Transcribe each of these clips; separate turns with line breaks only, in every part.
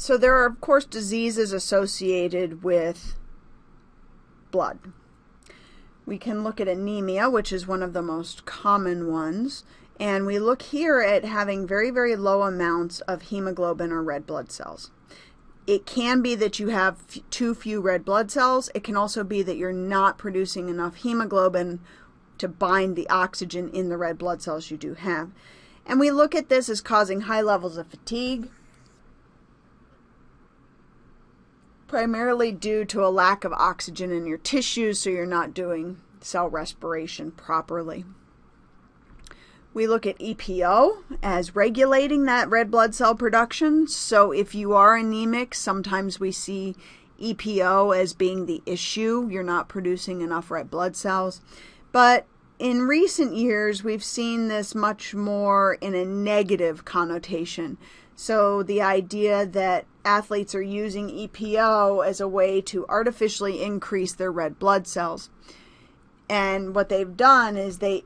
So there are, of course, diseases associated with blood. We can look at anemia, which is one of the most common ones. And we look here at having very, very low amounts of hemoglobin or red blood cells. It can be that you have too few red blood cells. It can also be that you're not producing enough hemoglobin to bind the oxygen in the red blood cells you do have. And we look at this as causing high levels of fatigue, primarily due to a lack of oxygen in your tissues, so you're not doing cell respiration properly. We look at EPO as regulating that red blood cell production. So if you are anemic, sometimes we see EPO as being the issue. You're not producing enough red blood cells. But in recent years, we've seen this much more in a negative connotation. So the idea that athletes are using EPO as a way to artificially increase their red blood cells. And what they've done is they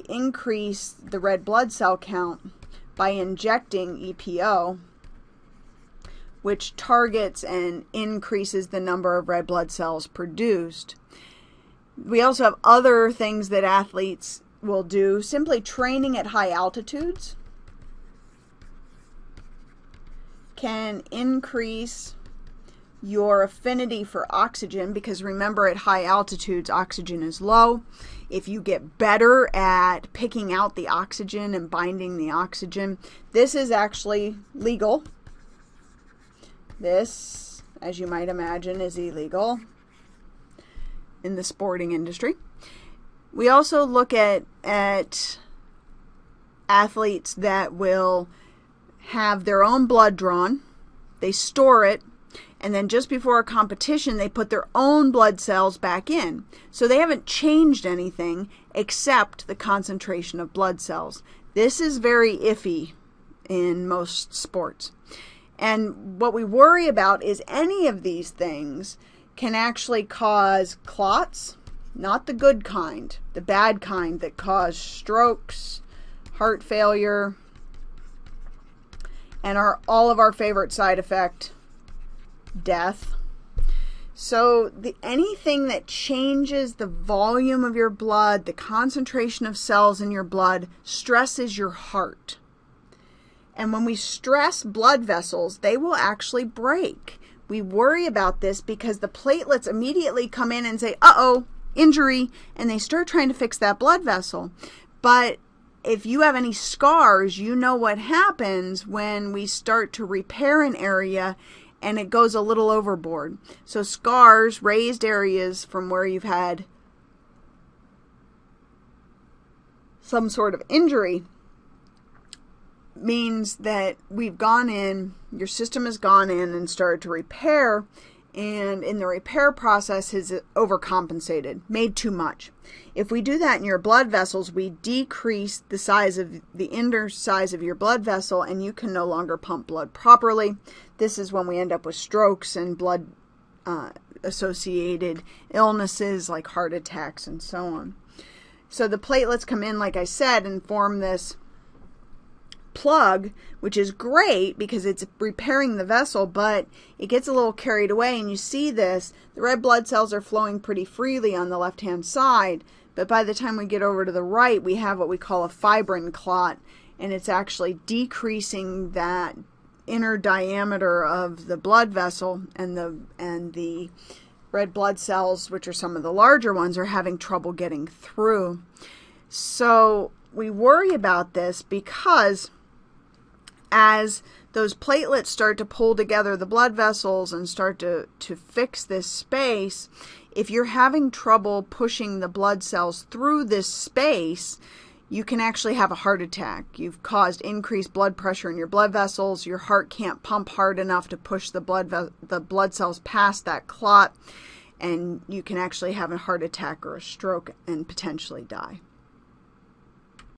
increase the red blood cell count by injecting EPO, which targets and increases the number of red blood cells produced. We also have other things that athletes will do. Simply training at high altitudes can increase your affinity for oxygen, because remember, at high altitudes oxygen is low. If you get better at picking out the oxygen and binding the oxygen, this is actually legal. This, as you might imagine, is illegal in the sporting industry. We also look at athletes that will have their own blood drawn, they store it, and then just before a competition, they put their own blood cells back in. So they haven't changed anything except the concentration of blood cells. This is very iffy in most sports. And what we worry about is any of these things can actually cause clots, not the good kind, the bad kind that cause strokes, heart failure, and all of our favorite side effect, death. So anything that changes the volume of your blood, the concentration of cells in your blood, stresses your heart. And when we stress blood vessels, they will actually break. We worry about this because the platelets immediately come in and say, uh-oh, injury, and they start trying to fix that blood vessel. But if you have any scars, you know what happens when we start to repair an area and it goes a little overboard. So scars, raised areas from where you've had some sort of injury, means that we've gone in, your system has gone in and started to repair, and in the repair process has overcompensated, made too much. If we do that in your blood vessels, we decrease the size of the inner size of your blood vessel, and you can no longer pump blood properly. This is when we end up with strokes and blood associated illnesses like heart attacks and so on. So the platelets come in, like I said, and form this plug, which is great because it's repairing the vessel, but it gets a little carried away, and you see this. The red blood cells are flowing pretty freely on the left-hand side, but by the time we get over to the right, we have what we call a fibrin clot, and it's actually decreasing that inner diameter of the blood vessel, and the red blood cells, which are some of the larger ones, are having trouble getting through. So we worry about this because as those platelets start to pull together the blood vessels and start to fix this space, if you're having trouble pushing the blood cells through this space, you can actually have a heart attack. You've caused increased blood pressure in your blood vessels. Your heart can't pump hard enough to push the blood cells past that clot, and you can actually have a heart attack or a stroke and potentially die.